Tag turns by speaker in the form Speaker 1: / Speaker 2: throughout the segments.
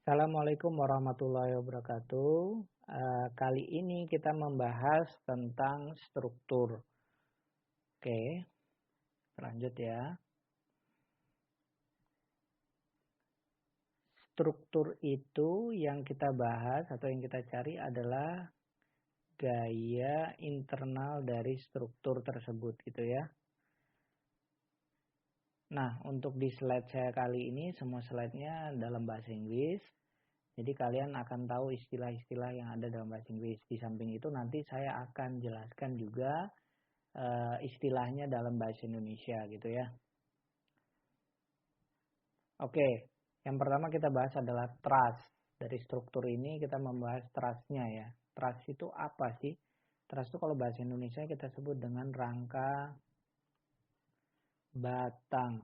Speaker 1: Assalamualaikum warahmatullahi wabarakatuh. Kali ini kita membahas tentang struktur. Oke, lanjut ya. Struktur itu yang kita bahas atau yang kita cari adalah gaya internal dari struktur tersebut gitu ya. Nah, untuk di slide saya kali ini semua slide-nya dalam bahasa Inggris. Jadi kalian akan tahu istilah-istilah yang ada dalam bahasa Inggris. Di samping itu nanti saya akan jelaskan juga istilahnya dalam bahasa Indonesia gitu ya. Oke, yang pertama kita bahas adalah trust. Dari struktur ini kita membahas trustnya ya. Trust itu apa sih? Trust itu kalau bahasa Indonesia kita sebut dengan rangka batang.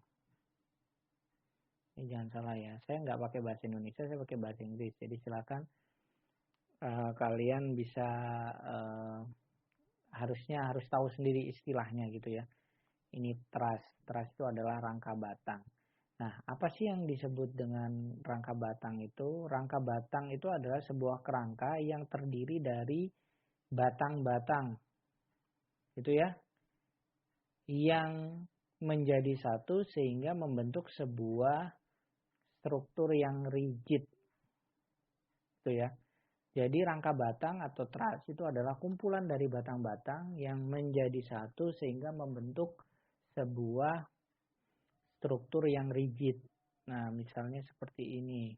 Speaker 1: Ini jangan salah ya, saya nggak pakai bahasa Indonesia, saya pakai bahasa Inggris. Jadi silakan kalian bisa harus tahu sendiri istilahnya gitu ya. Ini trust. Trust itu adalah rangka batang. Nah, apa sih yang disebut dengan rangka batang itu? Rangka batang itu adalah sebuah kerangka yang terdiri dari batang-batang. Gitu ya. Yang menjadi satu sehingga membentuk sebuah struktur yang rigid. Gitu ya. Jadi rangka batang atau truss itu adalah kumpulan dari batang-batang yang menjadi satu sehingga membentuk sebuah struktur yang rigid. Nah, misalnya seperti ini.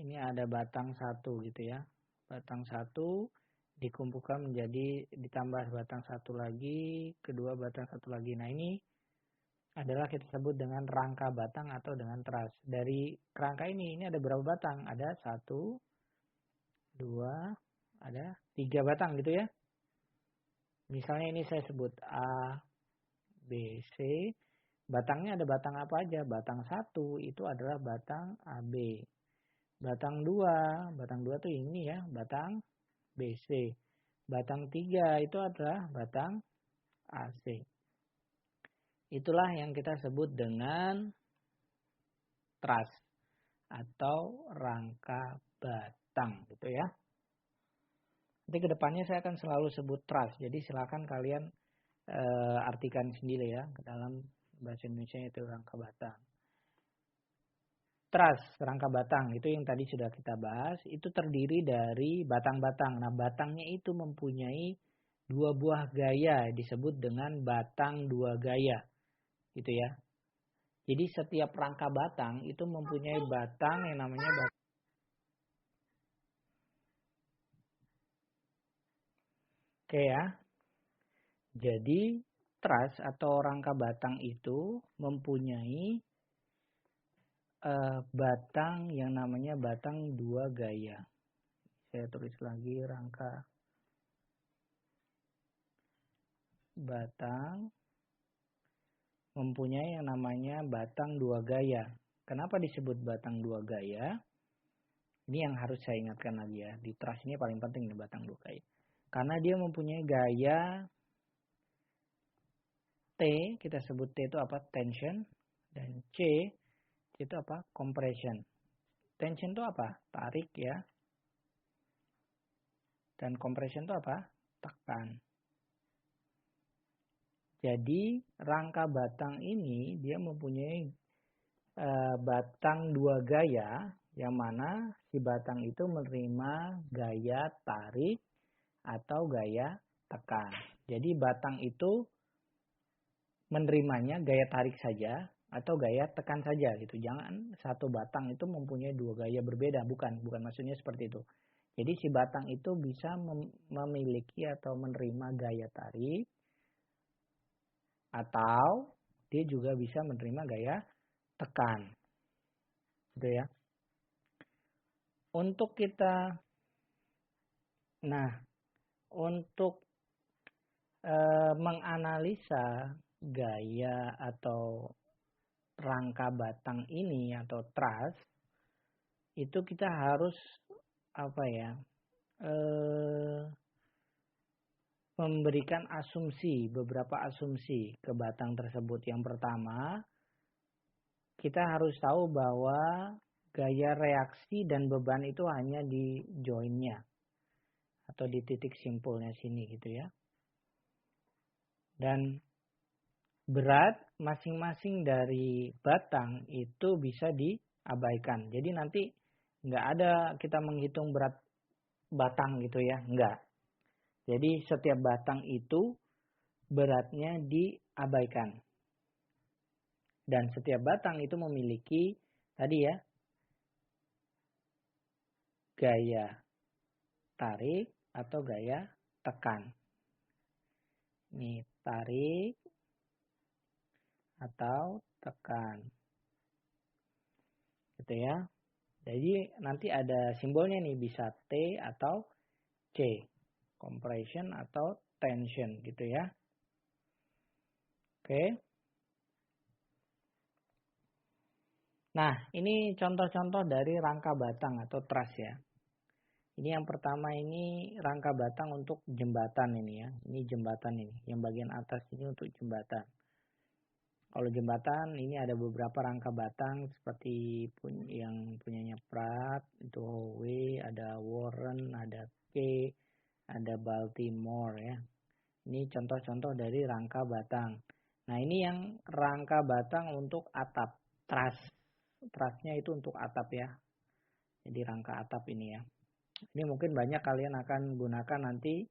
Speaker 1: Ini ada batang satu gitu ya. Batang satu dikumpulkan menjadi ditambah batang satu lagi, kedua batang satu lagi. Nah, ini adalah kita sebut dengan rangka batang atau dengan truss. Dari kerangka ini ada berapa batang? Ada satu, dua, ada tiga batang gitu ya. Misalnya ini saya sebut A, B, C. Batangnya ada batang apa aja? Batang satu itu adalah batang AB. Batang dua tuh ini ya, batang BC. Batang 3 itu adalah batang AC. Itulah yang kita sebut dengan truss atau rangka batang gitu ya. Nanti kedepannya saya akan selalu sebut truss. Jadi silakan kalian artikan sendiri ya ke dalam bahasa Indonesia itu rangka batang. Truss, rangka batang, itu yang tadi sudah kita bahas, itu terdiri dari batang-batang. Nah, batangnya itu mempunyai dua buah gaya, disebut dengan batang dua gaya. Gitu ya. Jadi setiap rangka batang itu mempunyai batang yang namanya batang. Oke ya. Jadi truss atau rangka batang itu mempunyai batang yang namanya batang dua gaya. Saya tulis lagi rangka batang mempunyai yang namanya batang dua gaya. Kenapa disebut batang dua gaya? Ini yang harus saya ingatkan lagi ya. Di truss ini paling penting nih batang dua gaya. Karena dia mempunyai gaya T, kita sebut T itu apa? Tension. Dan C itu apa? Compression. Tension itu apa? Tarik ya. Dan compression itu apa? Tekan. Jadi rangka batang ini dia mempunyai batang dua gaya, yang mana si batang itu menerima gaya tarik atau gaya tekan. Jadi batang itu menerimanya gaya tarik saja atau gaya tekan saja gitu. Jangan satu batang itu mempunyai dua gaya berbeda, bukan maksudnya seperti itu. Jadi si batang itu bisa memiliki atau menerima gaya tarik atau dia juga bisa menerima gaya tekan. Gitu ya. Untuk menganalisa gaya atau rangka batang ini atau truss, itu kita harus memberikan beberapa asumsi ke batang tersebut. Yang pertama, kita harus tahu bahwa gaya reaksi dan beban itu hanya di joinnya atau di titik simpulnya sini gitu ya. Dan berat masing-masing dari batang itu bisa diabaikan. Jadi nanti nggak ada kita menghitung berat batang gitu ya, nggak. Jadi setiap batang itu beratnya diabaikan. Dan setiap batang itu memiliki tadi ya gaya tarik atau gaya tekan. Ini tarik atau tekan. Gitu ya. Jadi nanti ada simbolnya nih, bisa T atau C. Compression atau tension gitu ya. Oke. Nah, ini contoh-contoh dari rangka batang atau truss ya. Ini yang pertama ini rangka batang untuk jembatan ini ya. Ini jembatan ini. Yang bagian atas ini untuk jembatan. Kalau jembatan ini ada beberapa rangka batang seperti yang punyanya Pratt, itu Howe, ada Warren, ada K, ada Baltimore ya. Ini contoh-contoh dari rangka batang. Nah ini yang rangka batang untuk atap, truss. Trussnya itu untuk atap ya. Jadi rangka atap ini ya. Ini mungkin banyak kalian akan gunakan nanti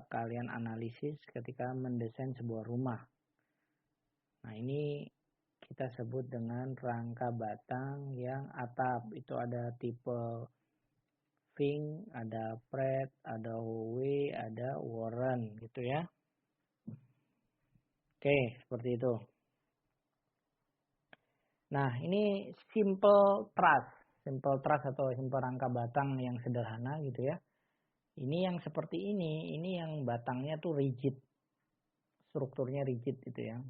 Speaker 1: kalian analisis ketika mendesain sebuah rumah. Nah ini kita sebut dengan rangka batang yang atap. Itu ada tipe Fink, ada Pratt, ada Howe, ada Warren gitu ya. Oke, seperti itu. Nah ini simple truss atau simple rangka batang yang sederhana gitu ya. Ini yang seperti ini yang batangnya tuh rigid, strukturnya rigid gitu ya.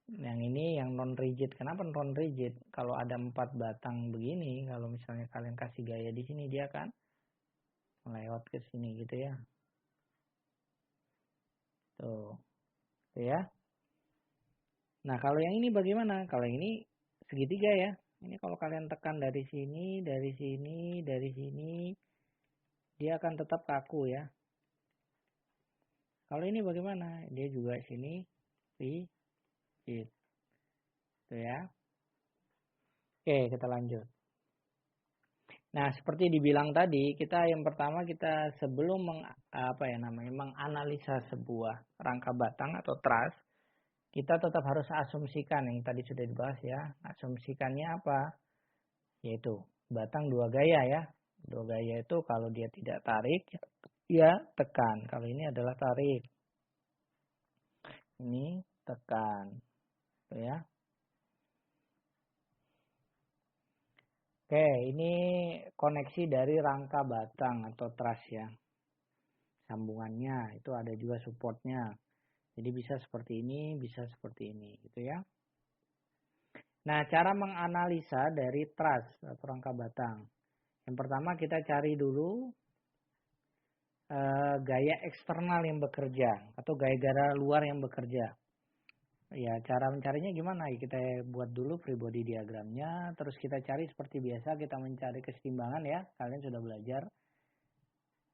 Speaker 1: Yang ini yang non rigid. Kenapa non rigid? Kalau ada 4 batang begini, kalau misalnya kalian kasih gaya di sini dia akan melewat ke sini gitu ya. Tuh, tuh ya. Nah kalau yang ini bagaimana? Kalau ini segitiga ya. Ini kalau kalian tekan dari sini, dari sini, dari sini, dia akan tetap kaku ya. Kalau ini bagaimana? Dia juga sini rigid. Tuh ya. Oke, kita lanjut. Nah, seperti dibilang tadi, kita yang pertama kita sebelum menganalisa sebuah rangka batang atau truss, kita tetap harus asumsikan yang tadi sudah dibahas ya. Asumsikannya apa? Yaitu batang 2 gaya ya. 2 gaya itu kalau dia tidak tarik, ya tekan. Kalau ini adalah tarik. Ini tekan. Tuh ya. Oke, ini koneksi dari rangka batang atau truss ya. Sambungannya itu ada juga supportnya. Jadi bisa seperti ini, bisa seperti ini gitu ya. Nah, cara menganalisa dari truss atau rangka batang. Yang pertama kita cari dulu gaya eksternal yang bekerja atau gaya-gaya luar yang bekerja. Ya, cara mencarinya gimana? Kita buat dulu free body diagramnya, terus kita cari seperti biasa kita mencari kesetimbangan ya. Kalian sudah belajar.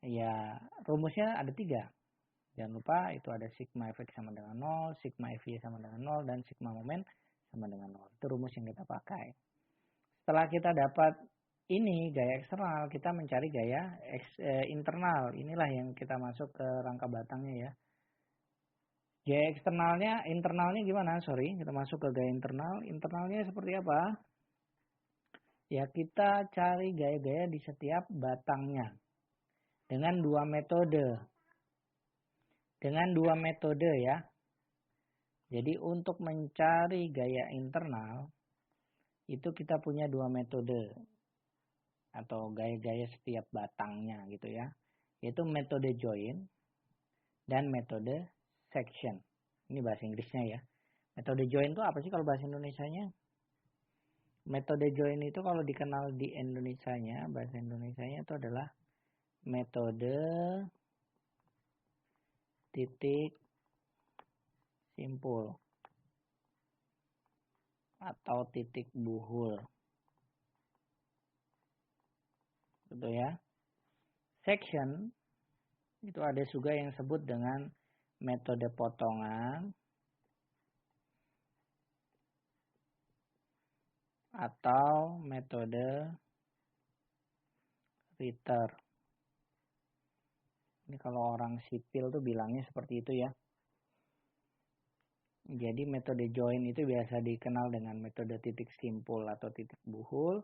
Speaker 1: Ya, rumusnya ada 3. Jangan lupa itu ada sigma Fx sama dengan 0, sigma Fy sama dengan 0, dan sigma momen sama dengan 0. Itu rumus yang kita pakai. Setelah kita dapat ini gaya eksternal, kita mencari gaya internal. Inilah yang kita masuk ke rangka batangnya ya. Gaya internalnya gimana? Sorry, kita masuk ke gaya internal. Internalnya seperti apa? Ya kita cari gaya-gaya di setiap batangnya. Dengan 2 metode. Dengan 2 metode ya. Jadi untuk mencari gaya internal, itu kita punya 2 metode. Atau gaya-gaya setiap batangnya gitu ya. Yaitu metode join dan metode section. Ini bahasa Inggrisnya ya. Metode join itu apa sih kalau bahasa Indonesianya? Metode join itu kalau dikenal di Indonesianya, bahasa Indonesianya itu adalah metode titik simpul. atau titik buhul. Gitu ya. Section itu ada juga yang disebut dengan metode potongan atau metode Ritter. Ini kalau orang sipil tuh bilangnya seperti itu ya. Jadi metode join itu biasa dikenal dengan metode titik simpul atau titik buhul.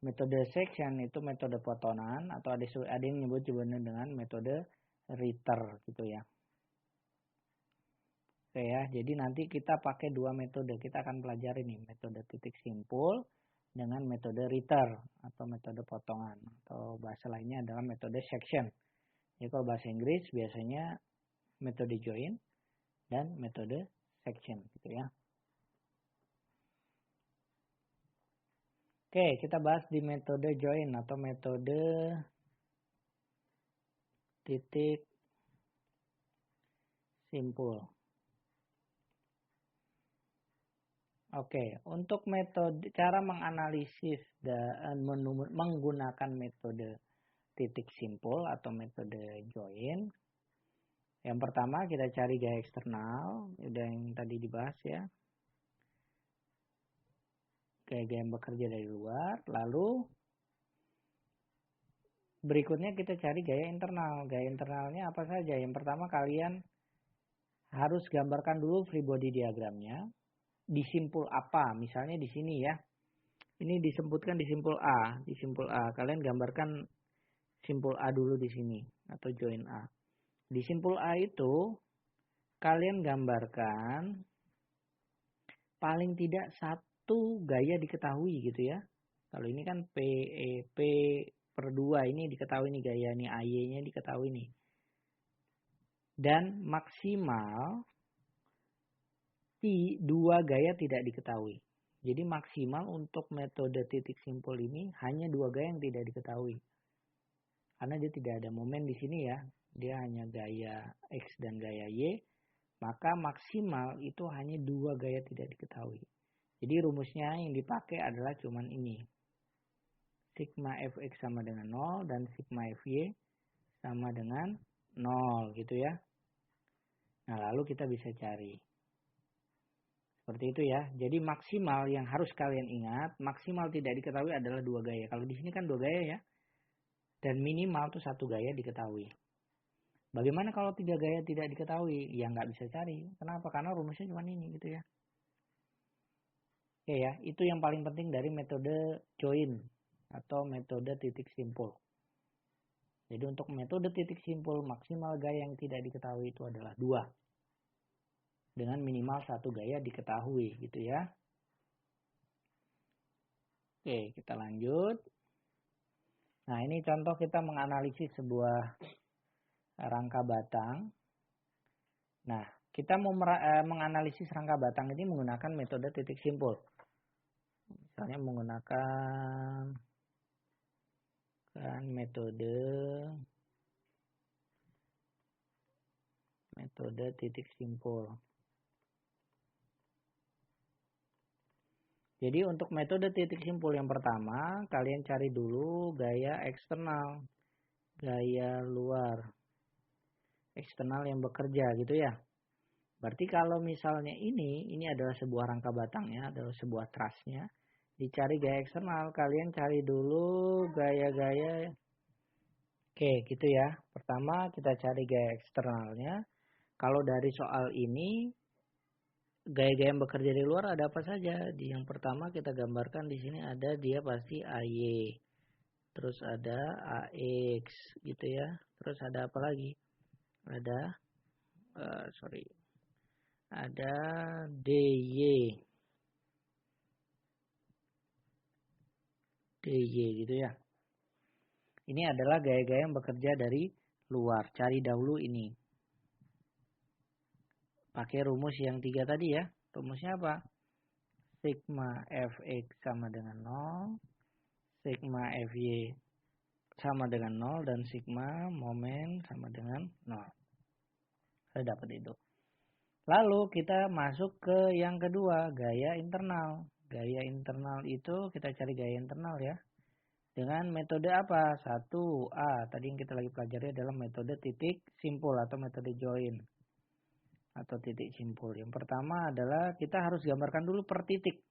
Speaker 1: Metode section itu metode potongan atau ada yang nyebut juga dengan metode Ritter gitu ya. Oke ya, jadi nanti kita pakai dua metode. Kita akan pelajari nih metode titik simpul dengan metode Ritter atau metode potongan atau bahasa lainnya adalah metode section. Jadi kalau bahasa Inggris biasanya metode join dan metode section gitu ya. Oke, kita bahas di metode join atau metode titik simpul. Oke, untuk metode cara menganalisis dan menggunakan metode titik simpul atau metode join. Yang pertama kita cari gaya eksternal, udah yang tadi dibahas ya. Gaya-gaya yang bekerja dari luar, lalu berikutnya kita cari gaya internal. Gaya internalnya apa saja? Yang pertama kalian harus gambarkan dulu free body diagramnya. Di simpul apa? Misalnya di sini ya. Ini disebutkan di simpul A. Di simpul A kalian gambarkan simpul A dulu di sini atau join A. Di simpul A itu kalian gambarkan paling tidak satu gaya diketahui gitu ya. Kalau ini kan P per 2 ini diketahui nih gaya nih, AY-nya diketahui nih. Dan maksimal 2 gaya tidak diketahui. Jadi maksimal untuk metode titik simpul ini hanya 2 gaya yang tidak diketahui. Karena dia tidak ada momen di sini ya. Dia hanya gaya X dan gaya Y. Maka maksimal itu hanya 2 gaya tidak diketahui. Jadi rumusnya yang dipakai adalah cuman ini. Sigma Fx sama dengan 0 dan sigma Fy sama dengan 0 gitu ya. Nah lalu kita bisa cari. Seperti itu ya. Jadi maksimal yang harus kalian ingat, maksimal tidak diketahui adalah 2 gaya. Kalau di sini kan 2 gaya ya. Dan minimal tuh 1 gaya diketahui. Bagaimana kalau 3 gaya tidak diketahui? Ya nggak bisa cari. Kenapa? Karena rumusnya cuma ini gitu ya. Oke ya, itu yang paling penting dari metode join atau metode titik simpul. Jadi untuk metode titik simpul maksimal gaya yang tidak diketahui itu adalah 2. Dengan minimal 1 gaya diketahui gitu ya. Oke, kita lanjut. Nah, ini contoh kita menganalisis sebuah rangka batang. Nah, kita mau menganalisis rangka batang ini menggunakan metode titik simpul. Misalnya menggunakan metode titik simpul. Jadi untuk metode titik simpul yang pertama, kalian cari dulu gaya eksternal, gaya luar, eksternal yang bekerja gitu ya. Berarti kalau misalnya ini adalah sebuah rangka batangnya, adalah sebuah trusnya, dicari gaya eksternal, kalian cari dulu gaya-gaya. Oke, gitu ya. Pertama kita cari gaya eksternalnya. Kalau dari soal ini, gaya-gaya yang bekerja di luar ada apa saja? Yang pertama kita gambarkan di sini ada dia pasti AY. Terus ada AX gitu ya. Terus ada apa lagi? Ada ada DY. DY gitu ya. Ini adalah gaya-gaya yang bekerja dari luar. Cari dahulu ini. Pakai rumus yang 3 tadi ya. Rumusnya apa? Sigma Fx sama dengan 0. Sigma Fy sama dengan 0. Dan sigma momen sama dengan 0. Saya dapat itu. Lalu kita masuk ke yang kedua. Gaya internal. Gaya internal itu kita cari gaya internal ya. Dengan metode apa? 1A. Tadi yang kita lagi pelajari adalah metode titik simpul atau metode join. Atau titik simpul. Yang pertama adalah kita harus gambarkan dulu per titik.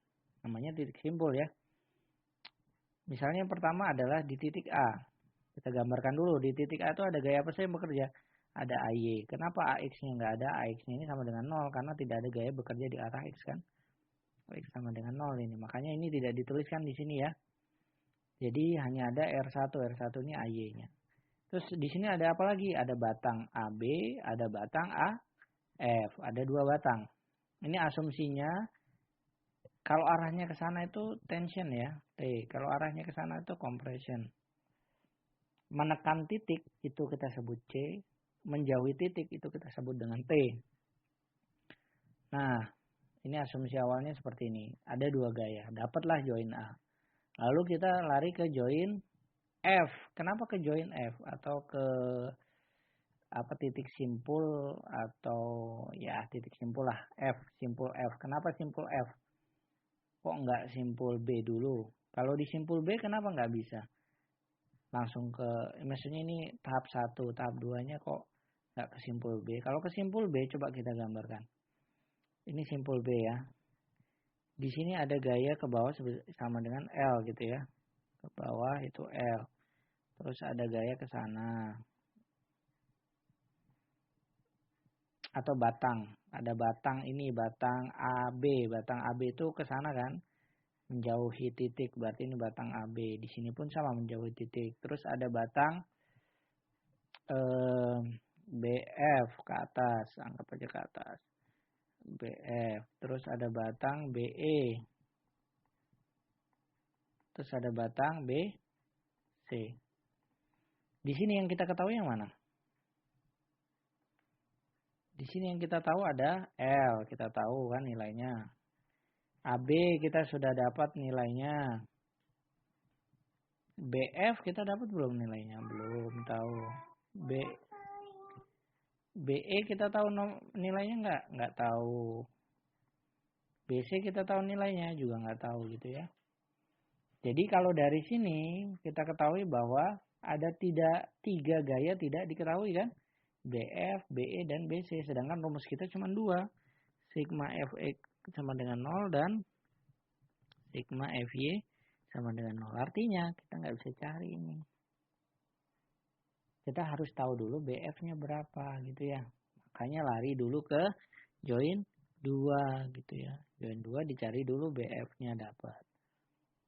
Speaker 1: Namanya titik simpul ya. Misalnya yang pertama adalah di titik A. Kita gambarkan dulu di titik A itu ada gaya apa saja yang bekerja. Ada AY. Kenapa AX-nya nggak ada? AX-nya ini sama dengan 0 karena tidak ada gaya bekerja di arah X kan. X sama dengan 0 ini. Makanya ini tidak dituliskan di sini ya. Jadi hanya ada R1. R1 ini AY-nya. Terus di sini ada apa lagi? Ada batang AB, ada batang AF. Ada 2 batang. Ini asumsinya kalau arahnya ke sana itu tension ya. T. Kalau arahnya ke sana itu compression. Menekan titik itu kita sebut C. Menjauhi titik itu kita sebut dengan T. Nah, ini asumsi awalnya seperti ini. Ada 2 gaya. Dapatlah join A. Lalu kita lari ke join F. Kenapa ke join F? Atau ke titik simpul atau ya titik simpul lah. F. Simpul F. Kenapa simpul F? Kok nggak simpul B dulu? Kalau di simpul B kenapa nggak bisa? Langsung ke, maksudnya ini tahap 1, tahap 2-nya kok nggak ke simpul B? Kalau ke simpul B coba kita gambarkan. Ini simpul B ya. Di sini ada gaya ke bawah sama dengan L gitu ya. Ke bawah itu L. Terus ada gaya ke sana. Atau batang. Ada batang ini, batang AB. Batang AB itu ke sana kan. Menjauhi titik. Berarti ini batang AB. Di sini pun sama menjauhi titik. Terus ada batang BF ke atas. Anggap aja ke atas. BF. Terus ada batang BE. Terus ada batang BC. Di sini yang kita ketahui yang mana? Di sini yang kita tahu ada L. Kita tahu kan nilainya. AB kita sudah dapat nilainya. BF kita dapat belum nilainya? Belum tahu. BE kita tahu nilainya nggak? Nggak tahu. BC kita tahu nilainya juga nggak tahu gitu ya. Jadi kalau dari sini kita ketahui bahwa ada 3 gaya tidak diketahui kan? BF, BE, dan BC. Sedangkan rumus kita cuma 2. Sigma Fx sama dengan 0 dan sigma Fy sama dengan 0. Artinya kita nggak bisa cari ini. Kita harus tahu dulu BF-nya berapa gitu ya. Makanya lari dulu ke join 2 gitu ya. Join 2 dicari dulu BF-nya dapat.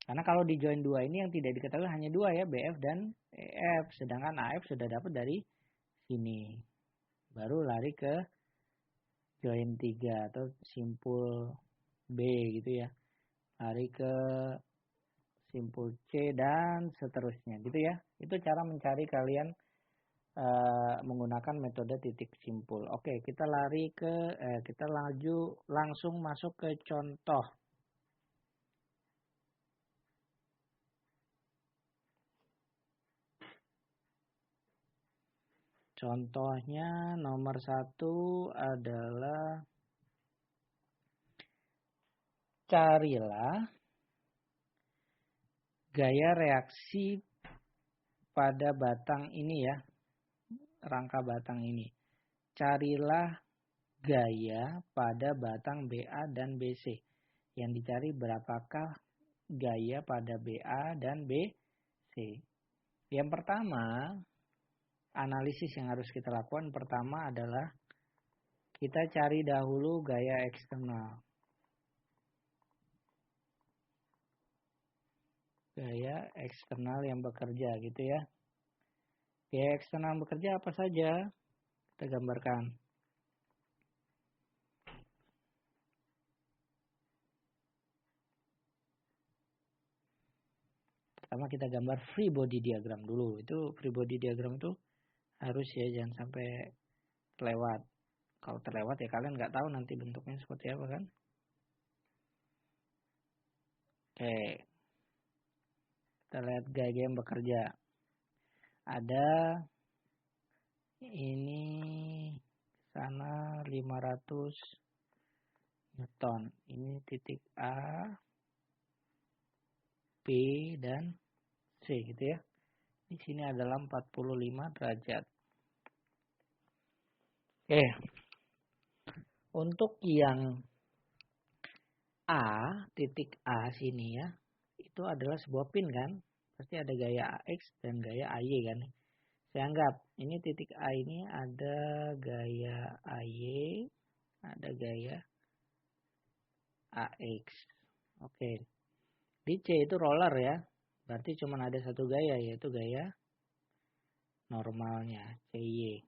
Speaker 1: Karena kalau di join 2 ini yang tidak diketahui hanya 2 ya, BF dan EF. Sedangkan AF sudah dapat dari sini. Baru lari ke join 3 atau simpul B gitu ya. Lari ke simpul C dan seterusnya gitu ya. Itu cara mencari kalian menggunakan metode titik simpul. Oke, kita kita laju langsung masuk ke contoh. Contohnya nomor 1 adalah carilah gaya reaksi pada batang ini ya. Rangka batang ini. Carilah gaya pada batang BA dan BC. Yang dicari berapakah gaya pada BA dan BC. Yang pertama, analisis yang harus kita lakukan pertama adalah kita cari dahulu gaya eksternal. Gaya eksternal yang bekerja gitu ya. Gaya eksternal bekerja apa saja? Kita gambarkan. Pertama kita gambar free body diagram dulu. Itu free body diagram itu harus ya, jangan sampai terlewat. Kalau terlewat ya kalian nggak tahu nanti bentuknya seperti apa kan. Oke. Kita lihat gaya yang bekerja. Ada ini sana 500 Newton. Ini titik A. P dan C gitu ya. Di sini adalah 45 derajat. Oke. Untuk yang A, titik A sini ya, itu adalah sebuah pin kan. Pasti ada gaya AX dan gaya AY kan. Saya anggap ini titik A ini ada gaya AY, ada gaya AX. Oke. Di C itu roller ya. Berarti cuma ada satu gaya, yaitu gaya normalnya, CY.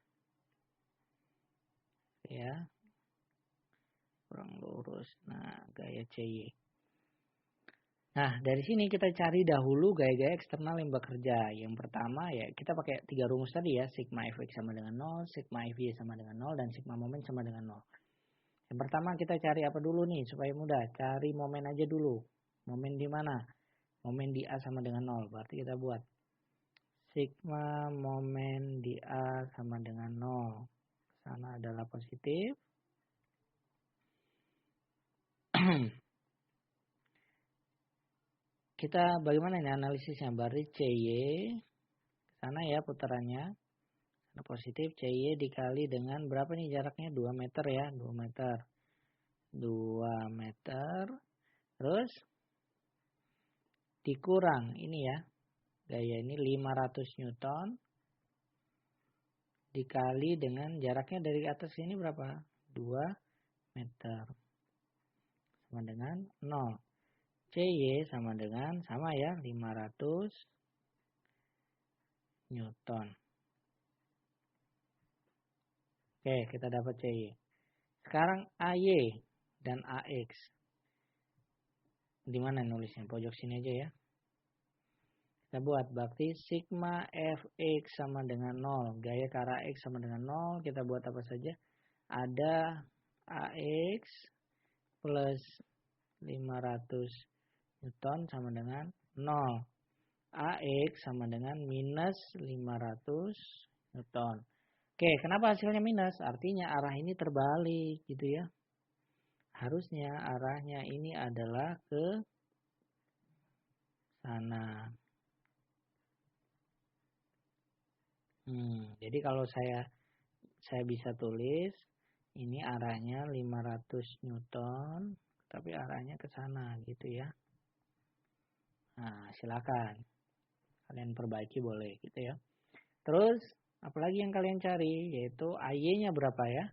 Speaker 1: Ya. Kurang lurus. Nah, gaya CY. Nah, dari sini kita cari dahulu gaya-gaya eksternal yang bekerja. Yang pertama ya, kita pakai 3 rumus tadi ya. Sigma Fx sama dengan 0, sigma Fy sama dengan 0, dan sigma momen sama dengan 0. Yang pertama kita cari apa dulu nih, supaya mudah. Cari momen aja dulu. Momen di mana? Momen di A sama dengan 0. Berarti kita buat sigma momen di A sama dengan 0. Sana adalah positif. Kita bagaimana ini analisisnya? Berarti CY, sana ya putarannya. Positif CY dikali dengan berapa nih jaraknya? 2 meter ya. 2 meter. 2 meter. Terus dikurang ini ya. Gaya ini 500 Newton. Dikali dengan jaraknya dari atas ini berapa? 2 meter. Sama dengan 0. CY sama dengan, sama ya, 500 Newton. Oke, kita dapat CY. Sekarang AY dan AX. Di mana nulisnya? Pojok sini aja ya. Kita buat berarti sigma Fx sama dengan 0. Gaya ke arah X sama dengan 0. Kita buat apa saja? Ada AX plus 500 Newton sama dengan 0. AX sama dengan minus 500 Newton. Oke, kenapa hasilnya minus? Artinya arah ini terbalik gitu ya. Harusnya arahnya ini adalah ke sana. Jadi kalau saya bisa tulis ini arahnya 500 Newton, tapi arahnya ke sana gitu ya. Nah, silakan. Kalian perbaiki boleh gitu ya. Terus, apalagi yang kalian cari, yaitu AY-nya berapa ya.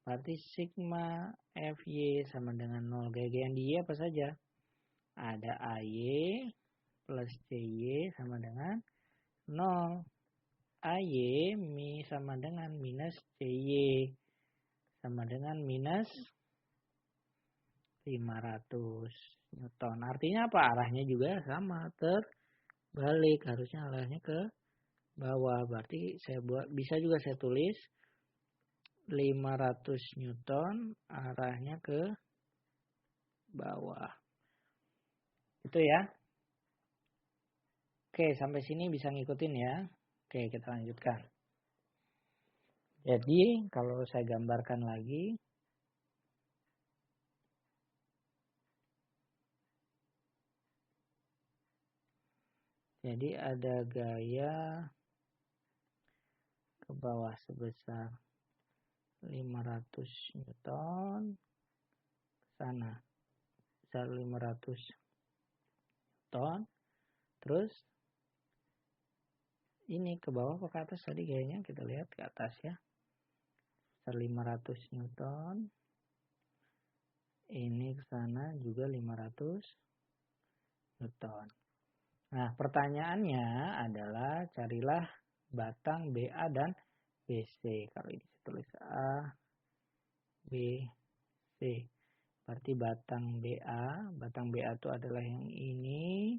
Speaker 1: Berarti sigma Fy sama dengan 0. Gaya-gaya yang di Y apa saja? Ada AY plus CY sama dengan 0. AY sama dengan minus CY sama dengan minus 500 Newton. Artinya apa? Arahnya juga sama, terbalik. Harusnya arahnya ke bawah. Berarti bisa juga saya tulis 500 Newton arahnya ke bawah. Itu ya. Oke, sampai sini bisa ngikutin ya. Oke, kita lanjutkan. Jadi, kalau saya gambarkan lagi. Jadi ada gaya ke bawah sebesar 500 Newton. Sana. Besar 500 Newton. Terus ini ke bawah apa ke atas tadi gayanya? Kita lihat ke atas ya. Besar 500 Newton. Ini ke sana juga 500 Newton. Nah, pertanyaannya adalah carilah batang BA dan BC. Kalau ini saya tulis A, B, C. Berarti batang BA itu adalah yang ini.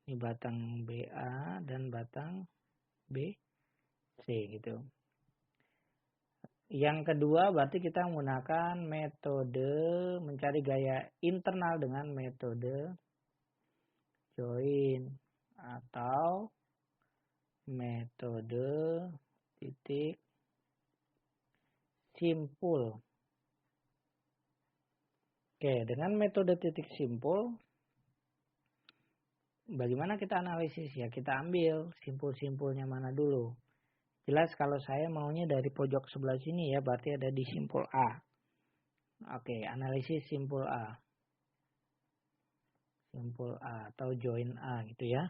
Speaker 1: Ini batang BA dan batang BC gitu. Yang kedua berarti kita menggunakan metode mencari gaya internal dengan metode join atau metode titik simpul. Oke, dengan metode titik simpul bagaimana kita analisis ya? Kita ambil simpul-simpulnya mana dulu. Jelas kalau saya maunya dari pojok sebelah sini ya, berarti ada di simpul A. Oke, analisis simpul A. Simpul A atau join A gitu ya.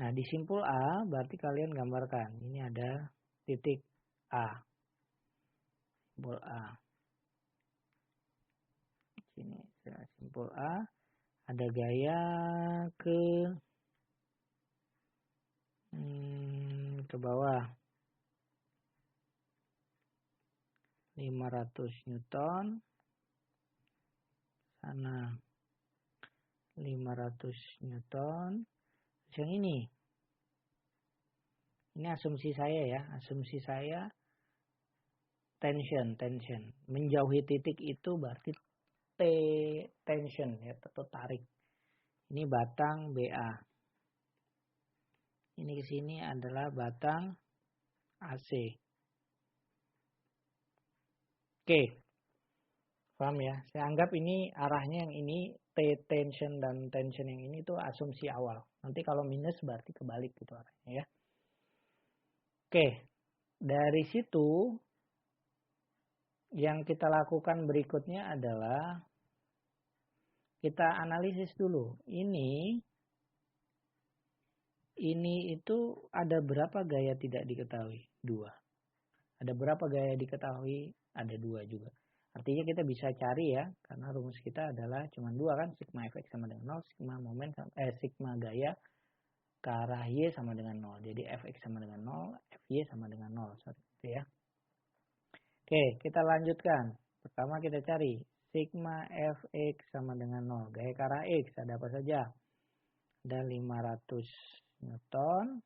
Speaker 1: Nah, di simpul A berarti kalian gambarkan. Ini ada titik A. Simpul A. Sini, simpul A. Ada gaya ke bawah. 500 Newton. Sana 500 Newton. Yang ini asumsi saya ya. Asumsi saya tension. Menjauhi titik itu berarti tension ya, atau tarik. Ini batang BA. Ini ke sini adalah batang AC. Oke. Paham ya? Saya anggap ini arahnya yang ini T tension dan tension yang ini itu asumsi awal. Nanti kalau minus berarti kebalik gitu arahnya ya. Oke. Dari situ yang kita lakukan berikutnya adalah kita analisis dulu. Ini itu ada berapa gaya tidak diketahui? 2. Ada berapa gaya diketahui? Ada 2 juga. Artinya kita bisa cari ya, karena rumus kita adalah cuma 2 kan, sigma fx sama dengan 0, sigma gaya ke arah y sama dengan 0. Jadi fx sama dengan 0, fy sama dengan 0. Seperti itu ya. Oke, kita lanjutkan. Pertama kita cari sigma fx sama dengan 0. Gaya ke arah x ada apa saja? Ada 500 Newton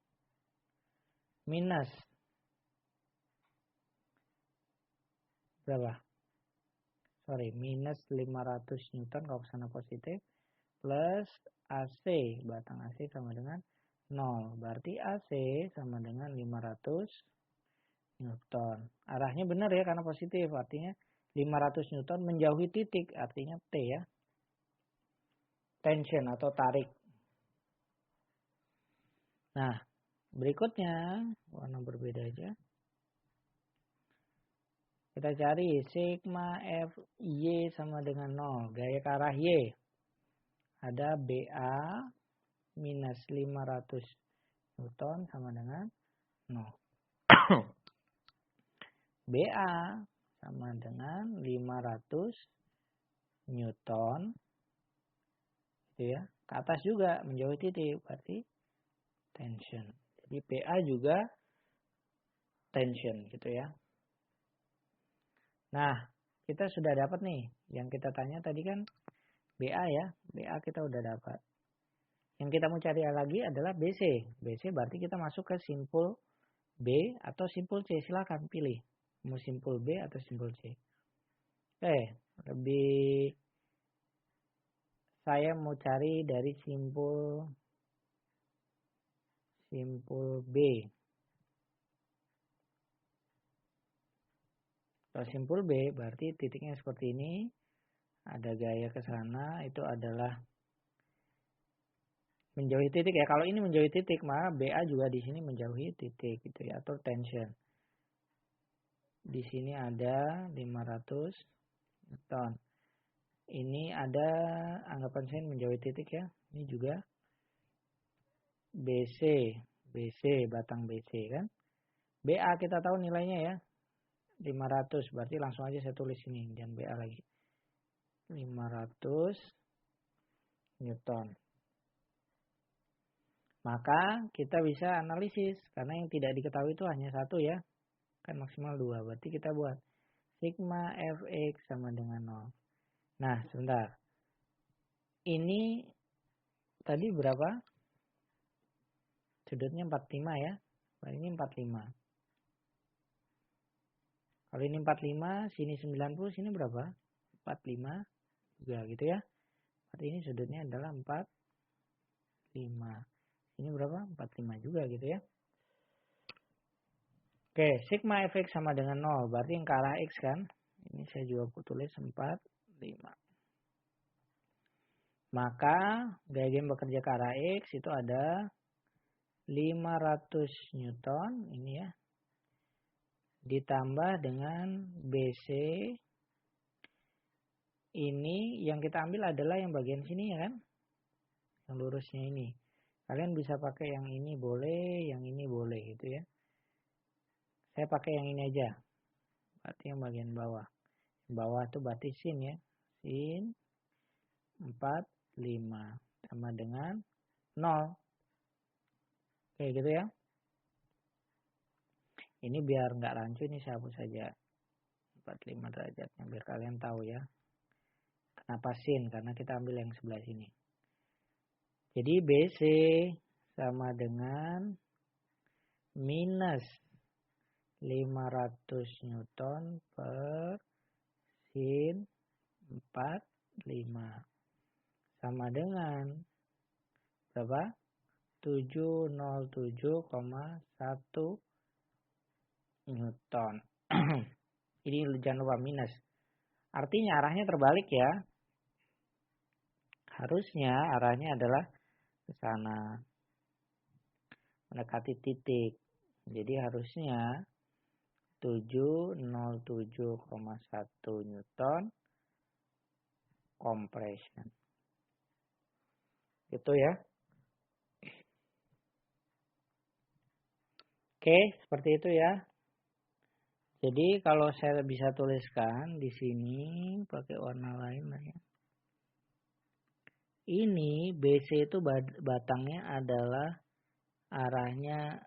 Speaker 1: minus berapa? Minus 500 Newton kalau ke sana positif plus AC, batang AC sama dengan 0. Berarti AC sama dengan 500 Newton. Arahnya benar ya karena positif, artinya 500 Newton menjauhi titik, artinya T ya. Tension atau tarik. Nah, berikutnya warna berbeda aja. Kita cari sigma Fy sama dengan 0. Gaya ke arah Y. Ada BA minus 500 Newton sama dengan 0. BA sama dengan 500 Newton. Gitu ya. Ke atas juga menjauhi titik. Berarti tension. Jadi PA juga tension gitu ya. Nah, kita sudah dapat nih. Yang kita tanya tadi kan BA ya. BA kita udah dapat. Yang kita mau cari lagi adalah BC. BC berarti kita masuk ke simpul B atau simpul C. Silakan pilih. Mau simpul B atau simpul C. Saya mau cari dari simpul B. Kalau simpul B berarti titiknya seperti ini. Ada gaya ke sana, itu adalah menjauhi titik ya. Kalau ini menjauhi titik, maka BA juga di sini menjauhi titik gitu ya, atau tension. Di sini ada 500 Newton. Ini ada anggapan saya menjauhi titik ya. Ini juga BC, batang BC kan. BA kita tahu nilainya ya. 500, berarti langsung aja saya tulis ini, jangan BA lagi. 500 Newton. Maka kita bisa analisis, karena yang tidak diketahui itu hanya 1 ya. Kan maksimal 2, berarti kita buat sigma fx sama dengan 0. Nah, sebentar. Ini tadi berapa? Sudutnya 45 ya. Ini 45. Kalau ini 45, sini 90, sini berapa? 45 juga gitu ya. Berarti ini sudutnya adalah 45. Ini berapa? 45 juga gitu ya. Oke, sigma fx sama dengan 0. Berarti yang ke arah x kan. Ini saya juga tulis 45. Maka gaya G bekerja ke arah X itu ada 500 Newton ini ya. Ditambah dengan BC. Ini yang kita ambil adalah yang bagian sini ya kan. Yang lurusnya ini. Kalian bisa pakai yang ini boleh, yang ini boleh gitu ya. Saya pakai yang ini aja. Berarti yang bagian bawah. Bawah itu berarti sin ya. Sin 45 sama dengan 0. Oke gitu ya. Ini biar nggak rancu, ini saya hapus saja 45 derajatnya biar kalian tahu ya. Kenapa sin? Karena kita ambil yang sebelah sini. Jadi BC sama dengan minus 500 Newton per sin 45 sama dengan berapa? 707,1 Newton. Ini jangan lupa minus. Artinya arahnya terbalik ya. Harusnya arahnya adalah ke sana. Mendekati titik. Jadi harusnya 707,1 Newton compression. Gitu ya. Oke, seperti itu ya. Jadi kalau saya bisa tuliskan di sini pakai warna lain lah ya. Ini BC itu batangnya adalah arahnya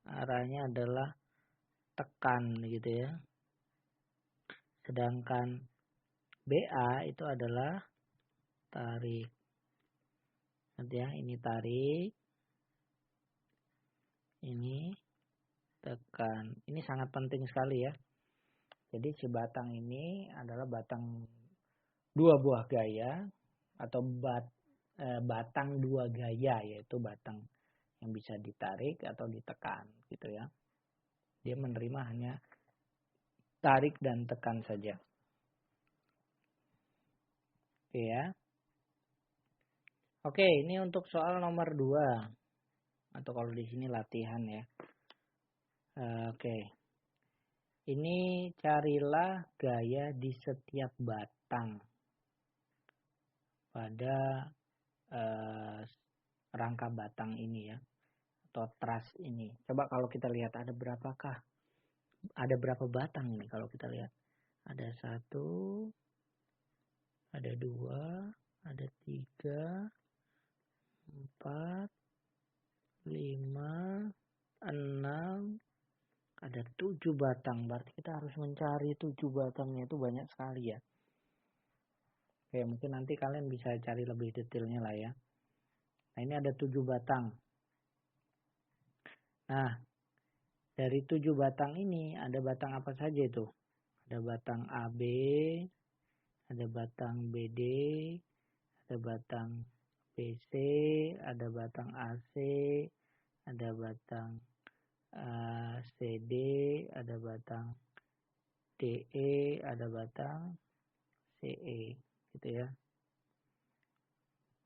Speaker 1: arahnya adalah tekan gitu ya. Sedangkan BA itu adalah tarik. Nanti ya, ini tarik. Ini tekan. Ini sangat penting sekali ya. Jadi si batang ini adalah batang dua buah gaya atau batang dua gaya, yaitu batang yang bisa ditarik atau ditekan gitu ya. Dia menerima hanya tarik dan tekan saja. Oke ya. Oke, ini untuk soal nomor 2 atau kalau di sini latihan ya. Oke. Ini carilah gaya di setiap batang pada rangka batang ini ya, atau truss ini. Coba kalau kita lihat ada berapakah? Ada berapa batang ini kalau kita lihat? Ada 1, ada 2, ada 3, 4, 5, 6, ada 7 batang. Berarti kita harus mencari 7 batangnya, itu banyak sekali ya. Oke, mungkin nanti kalian bisa cari lebih detailnya lah ya. Nah, ini ada 7 batang. Nah, dari 7 batang ini ada batang apa saja itu? Ada batang AB, ada batang BD, ada batang BC, ada batang AC, ada batang CD, ada batang DE, ada batang CE gitu ya.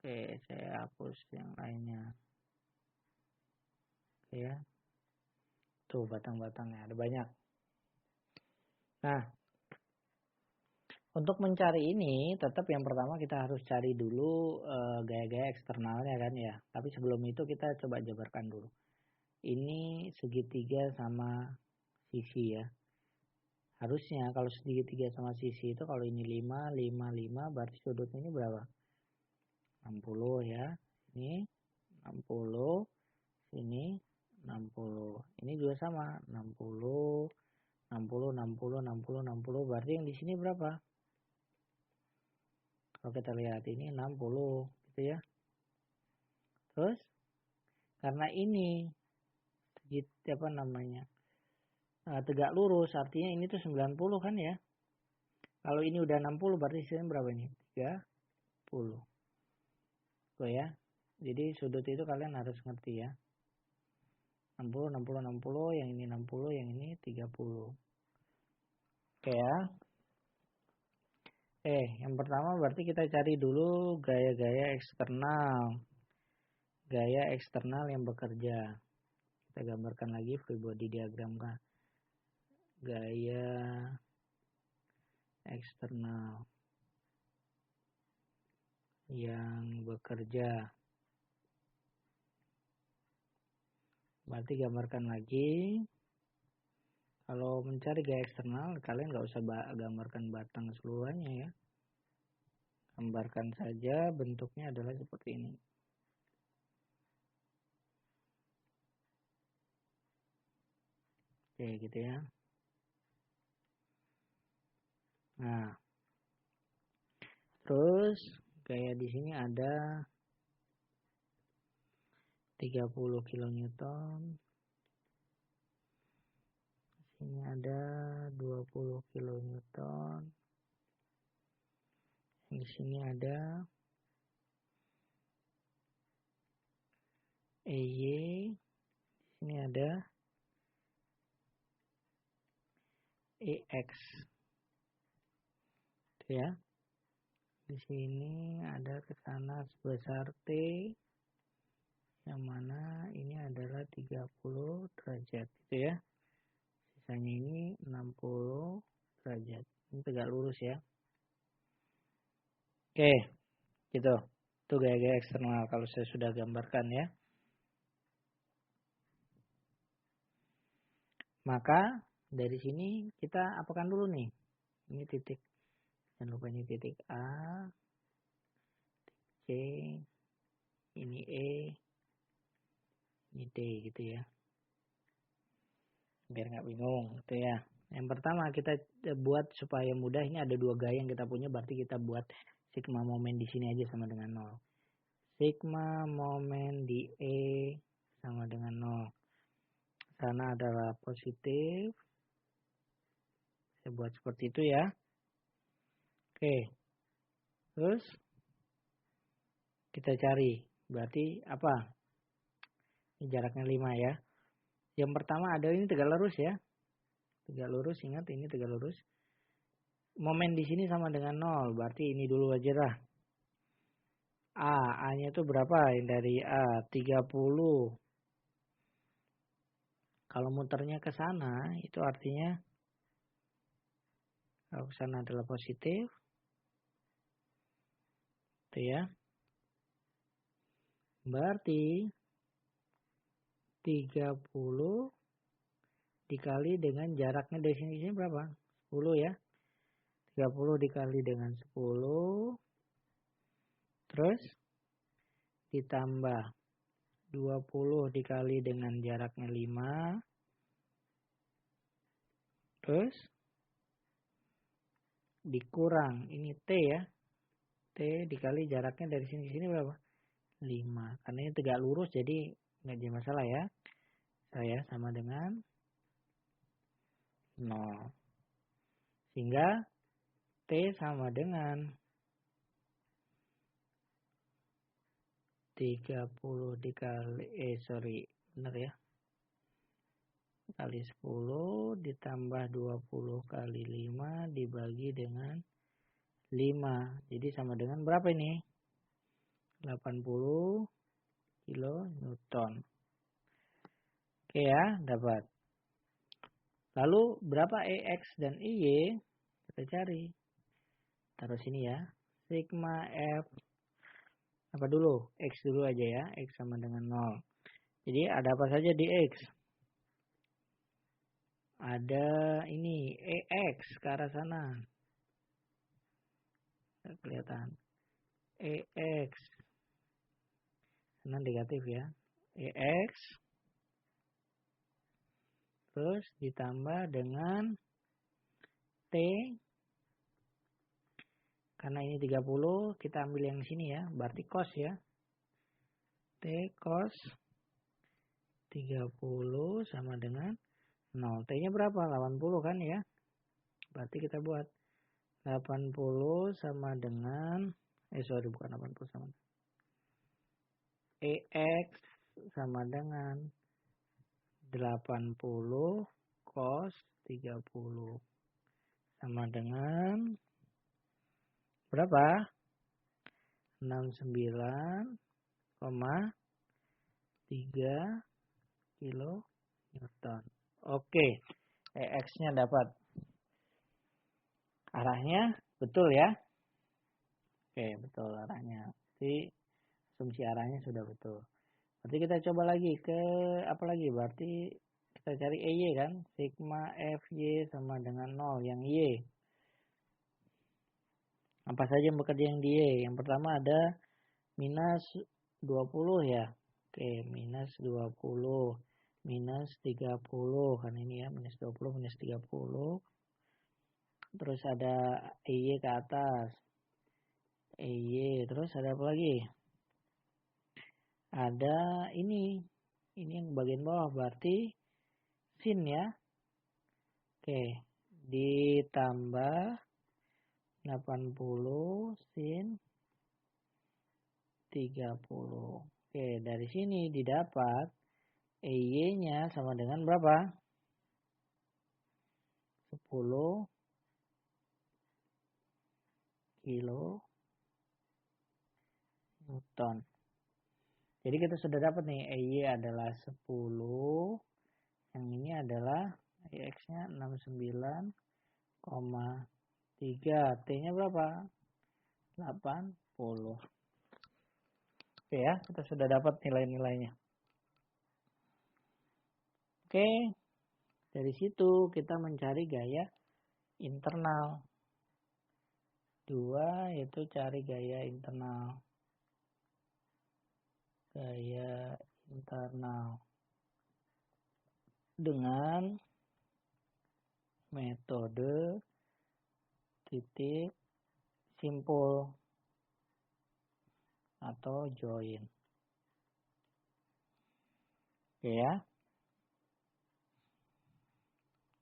Speaker 1: Oke, saya hapus yang lainnya. Oke ya. Tuh batang-batangnya ada banyak. Nah, untuk mencari ini tetap yang pertama kita harus cari dulu gaya-gaya eksternalnya kan ya. Tapi sebelum itu kita coba jabarkan dulu. Ini segitiga sama sisi ya. Harusnya kalau segitiga sama sisi itu kalau ini 5, 5, 5 berarti sudutnya ini berapa? 60 ya. Ini 60, ini 60. Ini juga sama, 60, 60, 60, 60, 60. Berarti yang di sini berapa? Kalau kita lihat ini 60 gitu ya. Terus karena ini tegak lurus, artinya ini tuh 90 kan ya. Kalau ini udah 60 berarti sini berapa ini? 30. Tuh ya. Jadi sudut itu kalian harus ngerti ya. 60, 60, 60, yang ini 60, yang ini 30. Oke ya. Yang pertama berarti kita cari dulu gaya-gaya eksternal. Gaya eksternal yang bekerja. Kita gambarkan lagi free body diagram kan. Gaya eksternal yang bekerja. Berarti gambarkan lagi. Kalau mencari gaya eksternal, kalian nggak usah gambarkan batang seluruhnya ya. Gambarkan saja bentuknya adalah seperti ini. Oke, gitu ya. Nah, terus gaya di sini ada 30 kN. Sini ada 20 kN. Di sini ada EY. Di sini ada EX. Itu ya. Di sini ada ke sana sebesar T, yang mana ini adalah 30 derajat gitu ya. Sisanya ini 60 derajat. Ini tegak lurus ya. Oke, gitu. Itu gaya-gaya eksternal kalau saya sudah gambarkan ya. Maka dari sini kita apakan dulu nih. Ini titik. Jangan lupa ini titik A, C, ini E, ini D gitu ya. Biar nggak bingung gitu ya. Yang pertama kita buat supaya mudah, ini ada dua gaya yang kita punya, berarti kita buat sigma momen di sini aja sama dengan 0. Sigma momen di E sama dengan 0. Karena adalah positif. Saya buat seperti itu ya. Oke. Terus kita cari. Berarti apa? Ini jaraknya 5 ya. Yang pertama ada ini tegak lurus ya. Tegak lurus, ingat ini tegak lurus. Momen di sini sama dengan 0. Berarti ini dulu aja lah. A-nya itu berapa? Dari A 30. Kalau muternya ke sana, itu artinya kalau ke sana adalah positif. Itu ya. Berarti 30 dikali dengan jaraknya dari sini ke sini berapa? 10 ya. 30 dikali dengan 10. Terus ditambah 20 dikali dengan jaraknya 5. Terus dikurang ini T ya. T dikali jaraknya dari sini ke sini berapa? 5. Karena ini tegak lurus jadi nggak jadi masalah ya. Saya sama dengan 0. Sehingga T sama dengan 30 dikali, benar ya. Kali 10 ditambah 20 kali 5 dibagi dengan 5. Jadi sama dengan berapa ini? 80 kilonewton. Oke ya, dapat. Lalu berapa EX dan EY? Kita cari. Taruh sini ya. Sigma F. Apa dulu? X dulu aja ya. X sama dengan 0. Jadi ada apa saja di X? Ada ini EX ke arah sana. Kelihatan. EX. Sana negatif ya. EX. Terus ditambah dengan T. Karena ini 30, kita ambil yang sini ya. Berarti cos ya. T cos 30 sama dengan 0. T-nya berapa? 80 kan ya. Berarti kita buat 80 sama dengan bukan 80 sama EX sama dengan 80 cos 30 sama dengan berapa? 69,3 kilo Newton. Oke, EX-nya dapat. Arahnya betul ya? Oke, betul arahnya. Jadi asumsi arahnya sudah betul. Berarti kita coba lagi ke apa lagi? Berarti kita cari EY kan? Sigma FY sama dengan 0 yang Y. Apa saja yang bekerja yang di Y? Yang pertama ada minus 20 ya. Oke, minus 20. Minus 30. Kan ini ya, minus 20, minus 30. Terus ada EY ke atas. EY. Terus ada apa lagi? Ada ini yang bagian bawah berarti sin ya. Oke, ditambah 80 sin 30. Oke, dari sini didapat EY-nya sama dengan berapa? 10 kilo Newton. Jadi kita sudah dapat nih EY adalah 10. Yang ini adalah EX-nya 69,3. T-nya berapa? 80. Oke ya, kita sudah dapat nilai-nilainya. Oke, dari situ kita mencari gaya internal. 2 yaitu cari gaya internal. Gaya internal. Dengan metode titik simpul atau join. Oke ya.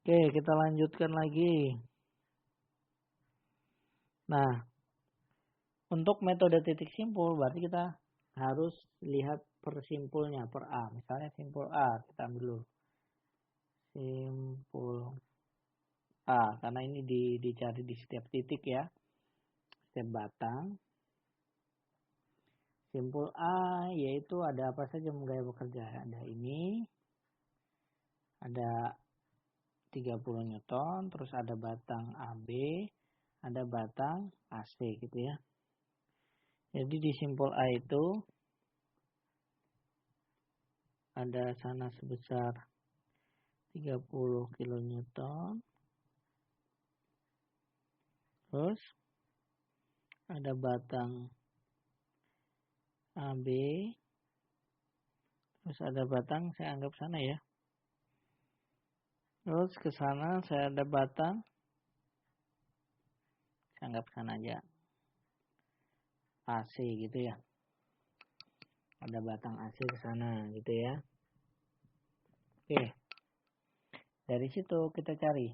Speaker 1: Oke, kita lanjutkan lagi. Nah, untuk metode titik simpul berarti kita harus lihat per simpulnya, per A. Misalnya simpul A, kita ambil dulu. Simpul A, karena ini dicari di setiap titik ya. Setiap batang. Simpul A yaitu ada apa saja gaya bekerja. Ada ini. Ada 30 Newton, terus ada batang AB, ada batang AC gitu ya. Jadi di simpul A itu ada sana sebesar 30 kN. Terus ada batang AB. Terus ada batang, saya anggap sana ya. Terus ke sana saya ada batang, saya anggap sana aja. AC gitu ya. Ada batang AC ke sana gitu ya. Oke. Dari situ kita cari.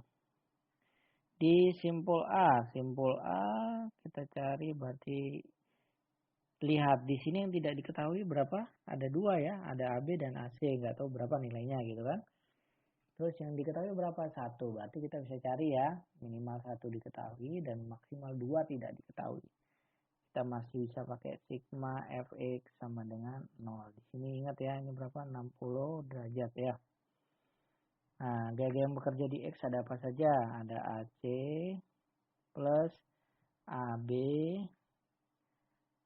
Speaker 1: Di simpul A kita cari berarti lihat di sini yang tidak diketahui berapa? Ada 2 ya, ada AB dan AC, nggak tahu berapa nilainya gitu kan. Terus yang diketahui berapa? 1, berarti kita bisa cari ya, minimal 1 diketahui dan maksimal 2 tidak diketahui. Kita masih bisa pakai sigma Fx sama dengan 0. Di sini ingat ya, ini berapa? 60 derajat ya. Nah, gaya-gaya yang bekerja di X ada apa saja? Ada AC plus AB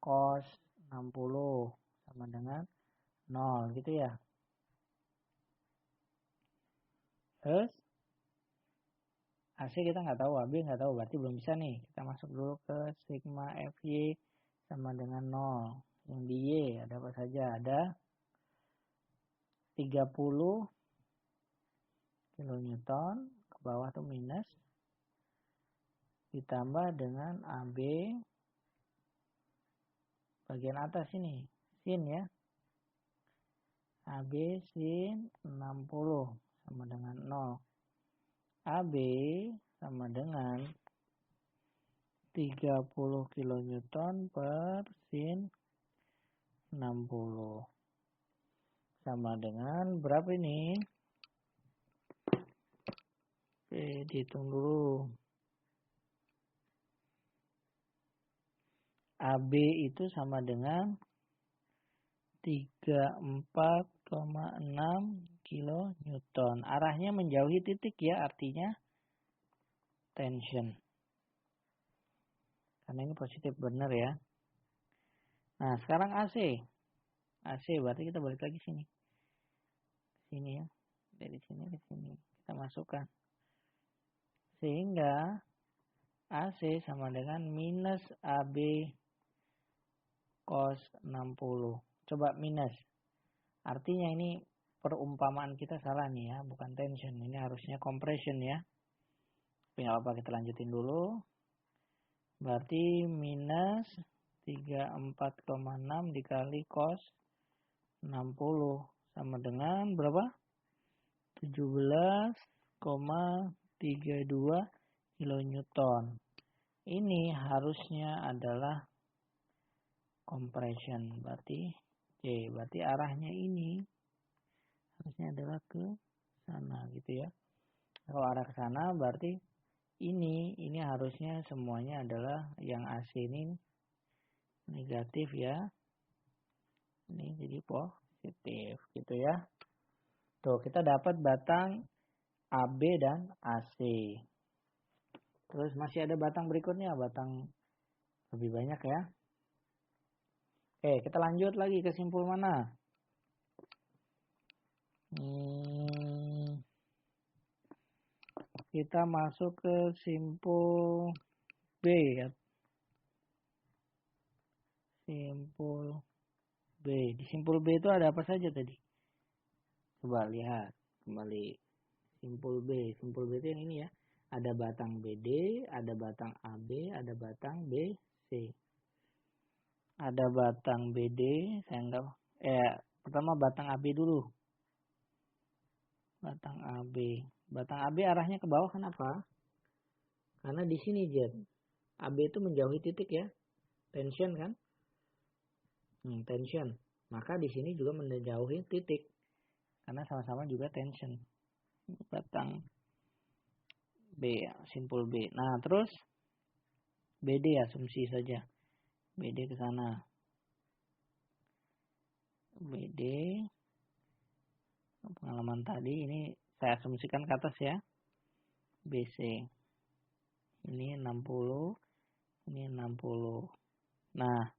Speaker 1: cos 60 sama dengan 0 gitu ya. Terus AC kita nggak tahu, AB nggak tahu, berarti belum bisa nih. Kita masuk dulu ke sigma Fy sama dengan 0. Yang di Y ada apa saja? Ada 30 kN, ke bawah tuh minus, ditambah dengan AB bagian atas ini, sin ya. AB sin 60 sama dengan 0. AB sama dengan 30 kN per sin 60. Sama dengan berapa ini? Oke, dihitung dulu. AB itu sama dengan 34,6 kilonewton. Arahnya menjauhi titik ya, artinya tension. Karena ini positif benar ya. Nah, sekarang AC. AC berarti kita balik lagi sini. Sini ya. Dari sini ke sini. Kita masukkan. Sehingga AC sama dengan minus AB cos 60. Coba minus. Artinya ini perumpamaan kita salah nih ya. Bukan tension. Ini harusnya compression ya. Tapi nggak apa-apa, kita lanjutin dulu. Berarti minus 34,6 dikali cos 60 sama dengan berapa? 17,32 kilonewton. Ini harusnya adalah compression. Berarti C. Berarti arahnya ini harusnya adalah ke sana gitu ya. Kalau arah ke sana berarti ini harusnya semuanya adalah yang AC ini negatif ya. Ini jadi positif gitu ya. Tuh, kita dapat batang AB dan AC. Terus masih ada batang berikutnya, batang lebih banyak ya. Oke, kita lanjut lagi ke simpul mana? Kita masuk ke simpul B ya. Simpul B. Di simpul B itu ada apa saja tadi? Coba lihat kembali. Simpul B. Simpul B itu yang ini ya. Ada batang BD, ada batang AB, ada batang BC. Ada batang BD, saya anggap pertama batang AB dulu. Batang AB. Batang AB arahnya ke bawah kenapa? Karena di sini Jet. AB itu menjauhi titik ya. Tension kan? Tension. Maka di sini juga menjauhi titik. Karena sama-sama juga tension. Batang B, simpul B. Nah, terus BD asumsi saja. BD ke sana. BD pengalaman tadi ini saya asumsikan ke atas ya. BC. Ini 60, ini 60. Nah,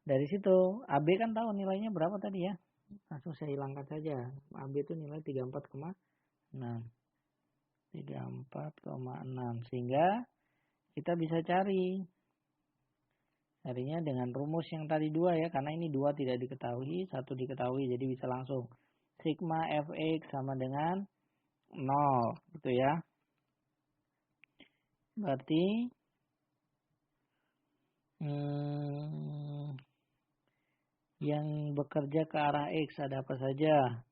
Speaker 1: dari situ AB kan tahu nilainya berapa tadi ya. Langsung saya hilangkan saja. AB itu nilai 34,6. 34,6. Sehingga kita bisa carinya dengan rumus yang tadi 2 ya. Karena ini 2 tidak diketahui, 1 diketahui. Jadi bisa langsung. Sigma Fx sama dengan 0. Gitu ya. Berarti yang bekerja ke arah X ada apa saja?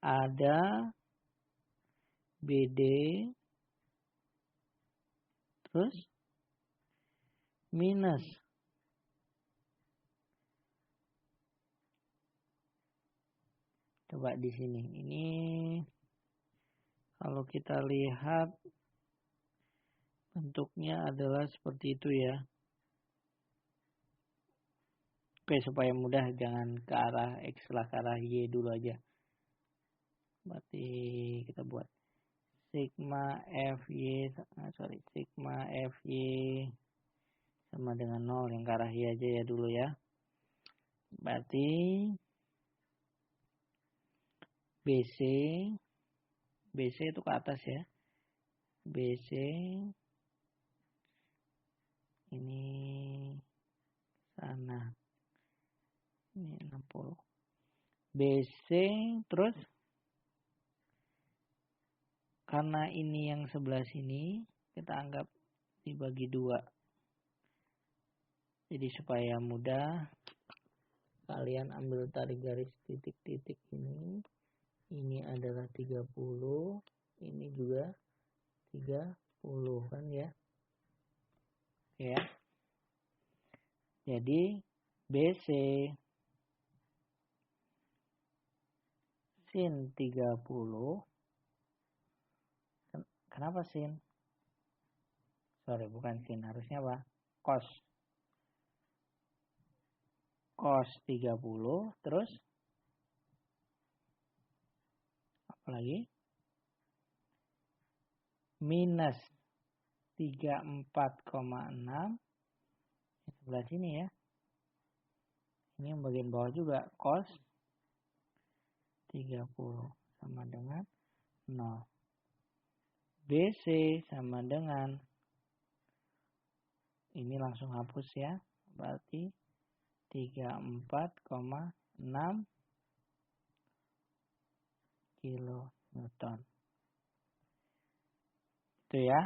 Speaker 1: Ada BD, terus minus. Coba di sini. Ini kalau kita lihat bentuknya adalah seperti itu ya. Oke, supaya mudah jangan ke arah X lah, ke arah Y dulu aja. Berarti kita buat sigma FY sama dengan 0 yang ke arah Y aja ya dulu ya. Berarti BC itu ke atas ya. BC ini sana. Ini 60. BC terus karena ini yang sebelah sini kita anggap dibagi 2. Jadi supaya mudah kalian ambil tarik garis titik-titik ini. Ini adalah 30, ini juga 30 kan ya. Ya. Jadi BC sin 30. Kenapa sin? Sorry, bukan sin. Harusnya apa? cos 30, terus apa lagi? Minus 34,6 sebelah sini ya. Ini yang bagian bawah juga, cos 30 sama dengan 0. BC sama dengan, ini langsung hapus ya, berarti 34,6 kilonewton. Itu ya.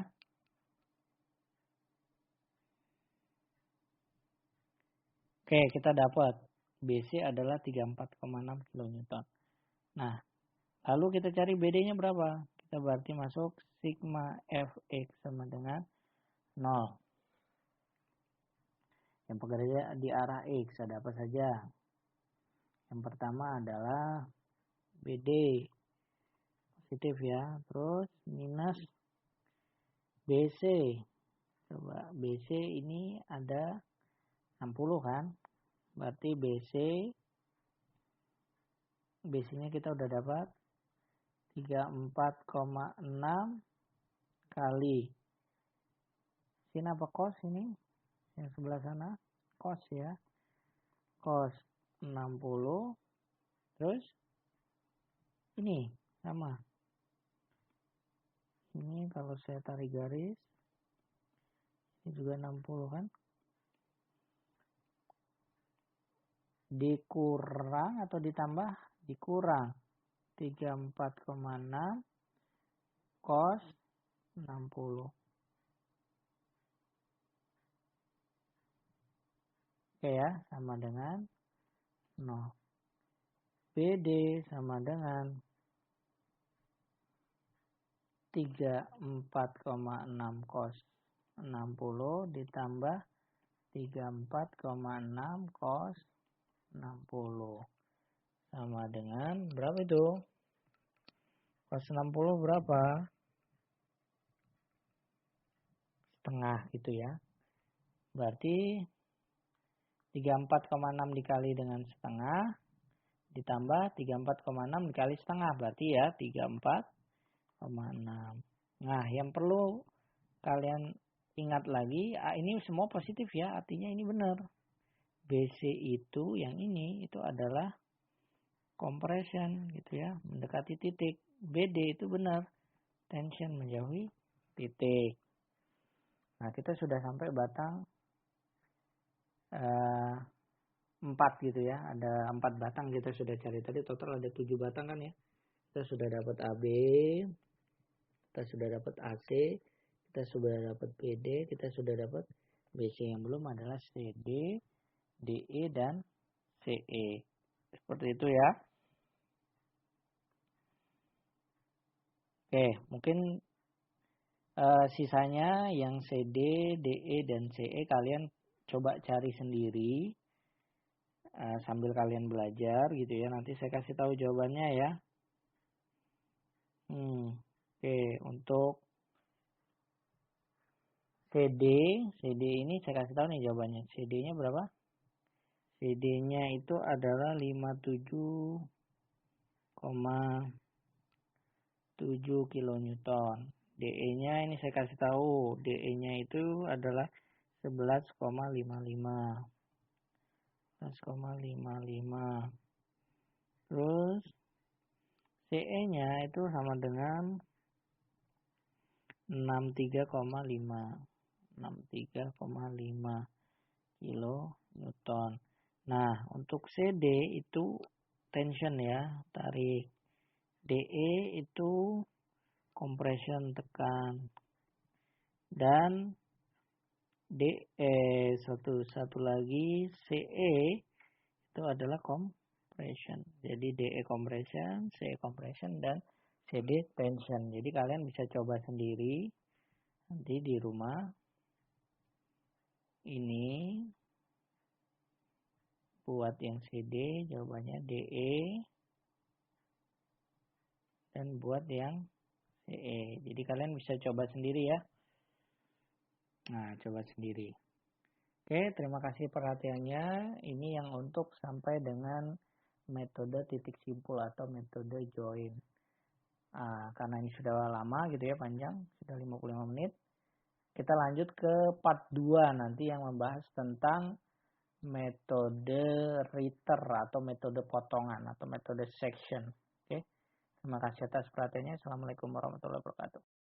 Speaker 1: Oke, kita dapat BC adalah 34,6 kilonewton. Nah, lalu kita cari BD-nya berapa? Kita berarti masuk sigma Fx sama dengan 0. Yang bekerja di arah X ada apa saja? Yang pertama adalah BD positif ya. Terus minus BC. Coba BC ini ada 60 kan? Berarti BC-nya kita udah dapat 34,6 kali. Sini apa cos ini? Yang sebelah sana cos ya. Cos 60. Terus ini sama. Ini kalau saya tarik garis, ini juga 60 kan? Dikurang atau ditambah? Dikurang 34,6 cos 60. Oke ya, sama dengan 0. BD sama dengan 34,6 cos 60 ditambah 34,6 cos 60 sama dengan berapa itu? Cos 60 berapa? Setengah gitu ya. Berarti 34,6 dikali dengan setengah ditambah 34,6 dikali setengah, berarti ya 34,6. Nah, yang perlu kalian ingat lagi, ini semua positif ya, artinya ini benar. BC itu yang ini itu adalah compression gitu ya, mendekati titik. BD itu benar, tension menjauhi titik. Nah, kita sudah sampai batang 4 gitu ya, ada 4 batang kita sudah cari tadi, total ada 7 batang kan ya. Kita sudah dapat AB, kita sudah dapat AC, kita sudah dapat BD, kita sudah dapat BC. Yang belum adalah CD, DE, dan CE. Seperti itu ya. Oke, mungkin sisanya yang CD, DE, dan CE kalian coba cari sendiri sambil kalian belajar gitu ya. Nanti saya kasih tahu jawabannya ya. Oke, untuk CD ini saya kasih tahu nih jawabannya. CD-nya berapa? CD-nya itu adalah 57,7 kilonewton. DE-nya ini saya kasih tahu. DE-nya itu adalah 11,55. 11,55. Terus CE-nya itu sama dengan 63,5. 63,5 kilonewton. Nah, untuk CD itu tension ya, tarik. DE itu compression, tekan. Dan satu lagi CE itu adalah compression. Jadi DE compression, CE compression, dan CD tension. Jadi kalian bisa coba sendiri nanti di rumah. Ini buat yang CD jawabannya DE, dan buat yang CE. Jadi kalian bisa coba sendiri ya. Nah, coba sendiri. Oke, terima kasih perhatiannya. Ini yang untuk sampai dengan metode titik simpul atau metode join. Karena ini sudah lama gitu ya, panjang, sudah 55 menit. Kita lanjut ke part 2 nanti yang membahas tentang metode reader atau metode potongan atau metode section. Oke. Terima kasih atas perhatiannya. Assalamualaikum warahmatullahi wabarakatuh.